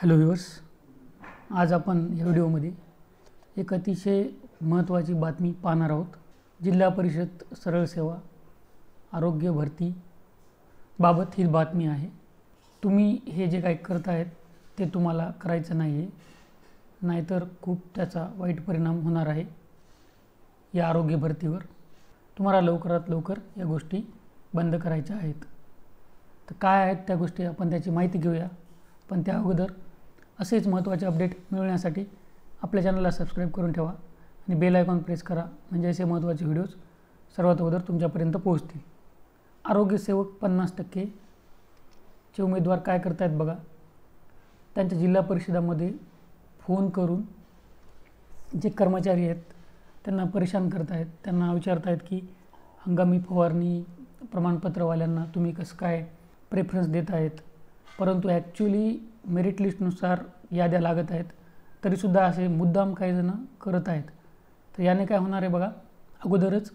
Hello viewers, आज आपण या व्हिडिओमध्ये एक अतिशय महत्त्वाची बातमी पाहणार आहोत। जिल्हा परिषद सरळ सेवा आरोग्य भरती बाबत ही बातमी आहे। तुम्ही हे जे काही करतायत ते तुम्हाला करायचं नाही आहे, नाहीतर खूप त्याचा वाईट परिणाम होणार आहे या आरोग्य भरतीवर। तुम्हाला लवकरात लवकर या गोष्टी बंद करायच्या आहेत। तर काय आहेत त्या गोष्टी, आपण त्याची माहिती घेऊया। पण त्या अगोदर असेच महत्त्वाचे अपडेट मिळवण्यासाठी आपल्या चॅनलला सबस्क्राईब करून ठेवा आणि बेल आयकॉन प्रेस करा, म्हणजे असे महत्त्वाचे व्हिडिओज सर्वात अगोदर तुमच्यापर्यंत पोहोचतील। आरोग्य सेवक 50% चे उमेदवार काय करतायत बघा। त्यांच्या जिल्हा परिषदामध्ये फोन करून जे कर्मचारी आहेत त्यांना परेशान करतायत, त्यांना विचारतायत की हंगामी फवारणी प्रमाणपत्रवाल्यांना तुम्ही कसं काय प्रेफरन्स देत आहेत, परंतु ॲक्च्युली मेरिट लिस्टनुसार याद्या लागत आहेत, तरीसुद्धा असे मुद्दाम काही जण करत आहेत। तर याने काय होणार आहे बघा, अगोदरच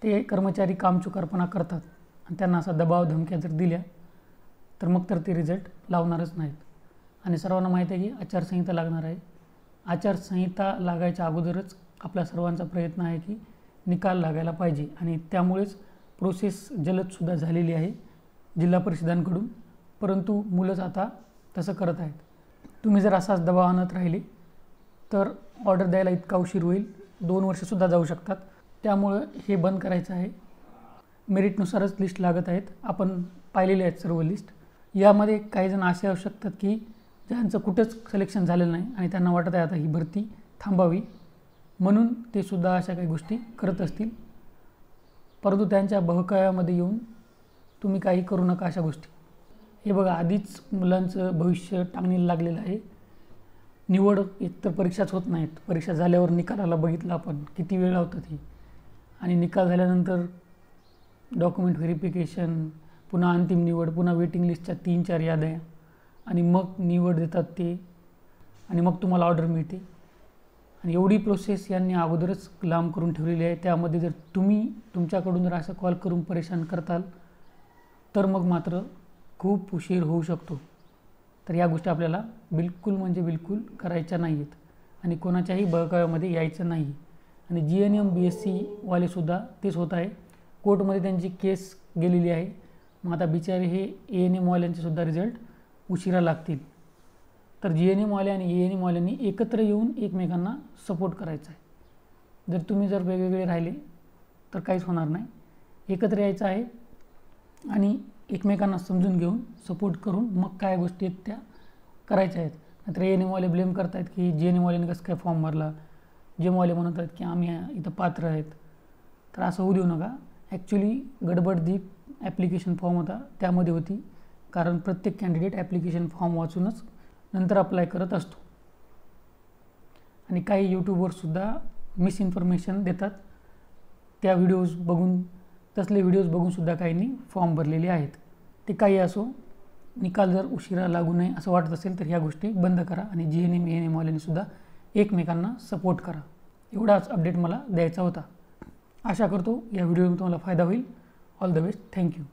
ते कर्मचारी कामचुकारपणा करतात आणि त्यांना असा दबाव धमक्या जर दिल्या तर मग तर ते रिझल्ट लावणारच नाहीत। आणि सर्वांना माहीत आहे की आचारसंहिता लागणार आहे। आचारसंहिता लागायच्या अगोदरच आपल्या सर्वांचा प्रयत्न आहे की निकाल लागायला पाहिजे, आणि त्यामुळेच प्रोसेस जलदसुद्धा झालेली आहे जिल्हा परिषदांकडून, परंतु मुलंच आता तसं करत आहेत। तुम्ही जर असाच दबाव आणत राहिले तर ऑर्डर द्यायला इतका उशीर होईल, 2 वर्षसुद्धा जाऊ शकतात। त्यामुळं हे बंद करायचं आहे। मेरिटनुसारच लिस्ट लागत आहेत, आपण पाहिलेले आहेत सर्व लिस्ट। यामध्ये काही जण असे असू शकतात की ज्यांचं कुठंच सिलेक्शन झालेलं नाही आणि त्यांना वाटत आहे आता ही भरती थांबावी, म्हणून ते सुद्धा अशा काही गोष्टी करत असतील, परंतु त्यांच्या बहकाव्यामध्ये येऊन तुम्ही काही करू नका अशा गोष्टी। हे बघा, आधीच मुलांचं भविष्य टांगणीला लागलेलं आहे। निवड एकतर परीक्षाच होत नाहीत, परीक्षा झाल्यावर निकालाला बघितलं आपण किती वेळ लावतात ही, आणि निकाल झाल्यानंतर डॉक्युमेंट व्हेरिफिकेशन, पुन्हा अंतिम निवड, पुन्हा वेटिंग लिस्टच्या 3-4 याद्या, आणि मग निवड देतात ते, आणि मग तुम्हाला ऑर्डर मिळते। आणि एवढी प्रोसेस यांनी अगोदरच लांब करून ठेवलेली आहे। त्यामध्ये जर तुम्ही तुमच्याकडून जर असं कॉल करून परेशान करताल तर मग मात्र खूप उशीर होऊ शकतो। तर या गोष्टी आपल्याला बिलकुल म्हणजे बिलकुल करायच्या नाही आहेत आणि कोणाच्याही बहकाव्यामध्ये यायचं नाही। आणि GNM BSc वालेसुद्धा तेच होत आहे, कोर्टमध्ये त्यांची केस गेलेली आहे। मग आता बिचारे हे ANM वाल्यांचेसुद्धा रिझल्ट उशिरा लागतील। तर GNM वाले आणि ANM वाल्यांनी एकत्र येऊन एकमेकांना सपोर्ट करायचा आहे। जर तुम्ही वेगवेगळे राहिले तर काहीच होणार नाही, एकत्र यायचं आहे आणि एकमेकांना समजून घेऊन सपोर्ट करून मग काय गोष्टी आहेत त्या करायच्या आहेत। नंतर ANM वाले ब्लेम करतायत की GNM वाल्यांनी कसं काय फॉर्म भरला, GM वाले म्हणत आहेत की आम्ही इथं पात्र आहेत। तर असं होऊ देऊ नका। ॲक्च्युली गडबडदीप ॲप्लिकेशन फॉर्म होता, त्यामध्ये होती, कारण प्रत्येक कॅन्डिडेट ॲप्लिकेशन फॉर्म वाचूनच नंतर अप्लाय करत असतो। आणि काही यूट्यूबवरसुद्धा मिसइन्फॉर्मेशन देतात, त्या व्हिडिओज बघून, तसले व्हिडिओज बघूनसुद्धा काहींनी फॉर्म भरलेले आहेत। ते काही असो, निकाल जर उशिरा लागू नये असं वाटत असेल तर ह्या गोष्टी बंद करा आणि GNM ANM वाल्यांनीसुद्धा एकमेकांना सपोर्ट करा। एवढाच अपडेट मला द्यायचा होता। आशा करतो या व्हिडिओमध्ये तुम्हाला फायदा होईल। All the best, thank you.